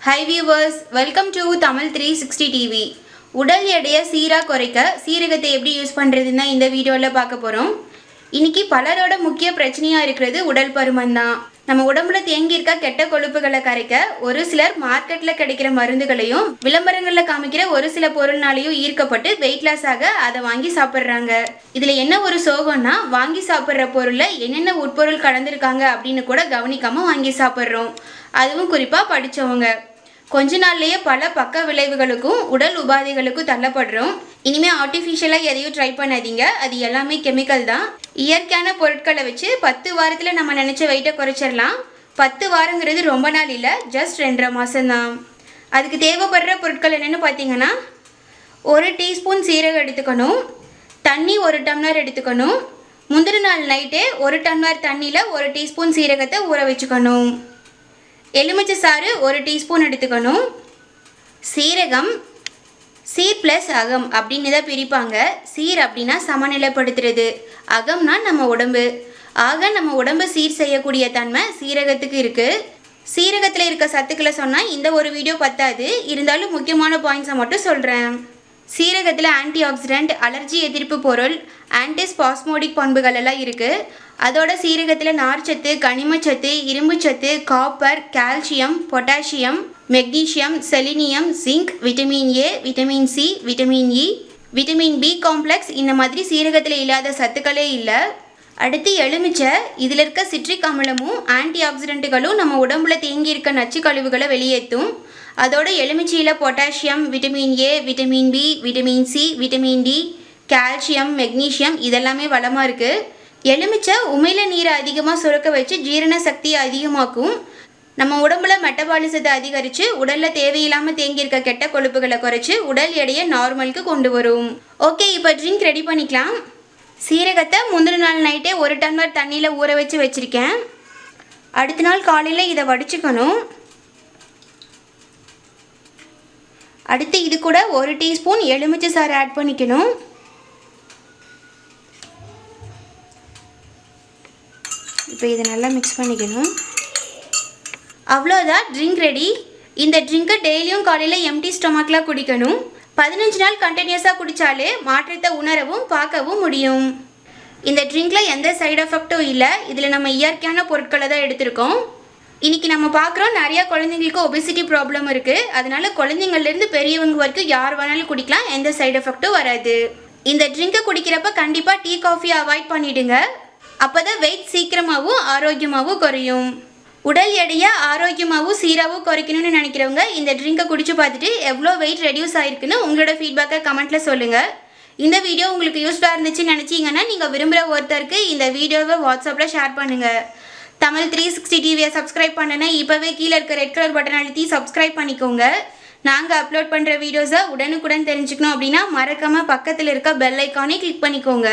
Hi viewers, welcome to Tamil 360 TV. உடல் எடையை சீரா குறைக்க சீரகத்தை எப்படி யூஸ் பண்றதுன்னா இந்த வீடியோல பார்க்க போறோம். இன்னைக்கு பலரோட முக்கிய பிரச்சனையா இருக்கிறது உடல் பருமன் தான். நம்ம உடம்புல தேங்கி இருக்க கெட்ட கொழுப்புகளை கரைக்க ஒரு சிலர் மார்க்கெட்ல கிடைக்கிற மருந்துகளையும் விளம்பரங்கள்ல காமிக்கிற ஒரு சில பொருள்னாலையும் ஈர்க்கப்பட்டு வெயிட் லாஸ் ஆக அதை வாங்கி சாப்பிடுறாங்க. இதுல என்ன ஒரு சோகம்னா வாங்கி சாப்பிடுற பொருள்ல என்னென்ன உட்பொருள் கலந்துருக்காங்க அப்படின்னு கூட கவனிக்காம வாங்கி சாப்பிடுறோம். அதுவும் குறிப்பா படிச்சவங்க. கொஞ்ச நாள்லயே பல பக்க விளைவுகளுக்கும் உடல் உபாதைகளுக்கும் தள்ளப்படுறோம். இனிமே ஆர்டிஃபிஷியலா எதையும் ட்ரை பண்ணாதீங்க. அது எல்லாமே கெமிக்கல் தான். இயற்கையான பொருட்களை வச்சு 10 வாரத்துல நம்ம நினைச்ச வெயிட்டை குறைச்சிடலாம். 10 வாரங்கிறது ரொம்ப நாள் இல்லை, ஜஸ்ட் 2.5 மாசம் தான். அதுக்கு தேவைப்படுற பொருட்கள் என்னன்னு பார்த்தீங்கன்னா 1 டீஸ்பூன் சீரகம் எடுத்துக்கணும், தண்ணி 1 டம்ளர் எடுத்துக்கணும், முந்தின நாள் நைட்டே 1 டம்ளர் தண்ணியில் 1 டீஸ்பூன் சீரகத்தை ஊற வச்சுக்கணும், எலுமிச்சை சாறு 1 டீஸ்பூன் எடுத்துக்கணும். சீரகம் சீர் ப்ளஸ் அகம் அப்படின்னு தான் பிரிப்பாங்க. சீர் அப்படின்னா சமநிலைப்படுத்துறது, அகம்னா நம்ம உடம்பு. ஆக நம்ம உடம்பு சீர் செய்யக்கூடிய தன்மை சீரகத்துக்கு இருக்குது. சீரகத்தில் இருக்க சத்துக்களை சொன்னால் இந்த ஒரு வீடியோ பத்தாது, இருந்தாலும் முக்கியமான பாயிண்ட்ஸை மட்டும் சொல்கிறேன். சீரகத்தில் ஆன்டி ஆக்சிடென்ட், அலர்ஜி எதிர்ப்பு பொருள், ஆன்டிஸ்பாஸ்மோடிக் பண்புகள் எல்லாம் இருக்குது. அதோட சீரகத்தில் நார்ச்சத்து, கனிமச்சத்து, இரும்புச்சத்து, copper, calcium, potassium, magnesium, selenium, zinc, vitamin A, vitamin C, vitamin E, vitamin B complex, இந்த மாதிரி சீரகத்தில் இல்லாத சத்துக்களே இல்லை. அடுத்து எலுமிச்சை. இதில் இருக்க சிட்ரிக் அமிலமும் ஆன்டி ஆக்சிடென்ட்டுகளும் நம்ம உடம்புல தேங்கி இருக்க நச்சு கழிவுகளை வெளியேற்றும். அதோட எலுமிச்சையில் potassium, vitamin A, vitamin B, vitamin C, vitamin D, calcium, magnesium இதெல்லாமே வளமாக இருக்குது. எலுமிச்சை உமிழ நீரை அதிகமாக சுரக்க வச்சு ஜீரண சக்தியை அதிகமாக்கும். நம்ம உடம்புல மெட்டபாலிசத்தை அதிகரித்து உடலில் தேவையில்லாமல் தேங்கியிருக்க கெட்ட கொழுப்புகளை குறைச்சி உடல் எடையை நார்மலுக்கு கொண்டு வரும். ஓகே, இப்போ ட்ரிங்க் ரெடி பண்ணிக்கலாம். சீரகத்தை முந்தின நாள் நைட்டே 1 டம்ளர் தண்ணியில் ஊற வச்சு வச்சுருக்கேன். அடுத்த நாள் காலையில் இதை வடிச்சுக்கணும். அடுத்து இது கூட 1 டீஸ்பூன் எலுமிச்சை சாறு ஆட் பண்ணிக்கணும். இப்போ இதை நல்லா மிக்ஸ் பண்ணிக்கணும். அவ்வளோதான், ட்ரிங்க் ரெடி. இந்த ட்ரிங்கை டெய்லியும் காலையில் எம்டி ஸ்டொமக்கில் குடிக்கணும். 15 நாள் கண்டினியூஸாக குடித்தாலே மாற்றத்தை உணரவும் பார்க்கவும் முடியும். இந்த ட்ரிங்கில் எந்த சைடு எஃபெக்டும் இல்லை. இதில் நம்ம இயற்கையான பொருட்களை தான் எடுத்திருக்கோம். இன்றைக்கி நம்ம பார்க்குறோம் நிறையா குழந்தைங்களுக்கு ஒபிசிட்டி ப்ராப்ளம் இருக்குது. அதனால குழந்தைங்கள்லேருந்து பெரியவங்க வரைக்கும் யார் வேணாலும் குடிக்கலாம், எந்த சைடு எஃபெக்டும் வராது. இந்த ட்ரிங்கை குடிக்கிறப்ப கண்டிப்பாக டீ காஃபி அவாய்ட் பண்ணிவிடுங்க. அப்போ தான் வெயிட் சீக்கிரமாகவும் ஆரோக்கியமாகவும் குறையும். உடல் எடையை ஆரோக்கியமாகவும் சீராகவும் குறைக்கணும்னு நினைக்கிறவங்க இந்த ட்ரிங்கை குடிச்சு பார்த்துட்டு எவ்வளோ வெயிட் ரெடியூஸ் ஆகிருக்குன்னு உங்களோட ஃபீட்பேக்கை கமெண்ட்டில் சொல்லுங்கள். இந்த வீடியோ உங்களுக்கு யூஸ்ஃபுல்லாக இருந்துச்சுன்னு நினச்சிங்கன்னா நீங்கள் விரும்புகிற ஒருத்தருக்கு இந்த வீடியோவை வாட்ஸ்அப்பில் ஷேர் பண்ணுங்கள். தமிழ் 360 டிவியை சப்ஸ்கிரைப் பண்ணனா இப்போவே கீழே இருக்க ரெட் கலர் பட்டன் அழுத்தி சப்ஸ்கிரைப் பண்ணிக்கோங்க. நாங்கள் அப்லோட் பண்ணுற வீடியோஸை உடனுக்குடன் தெரிஞ்சுக்கணும் அப்படின்னா மறக்காமல் பக்கத்தில் இருக்க பெல் ஐக்கானே கிளிக் பண்ணிக்கோங்க.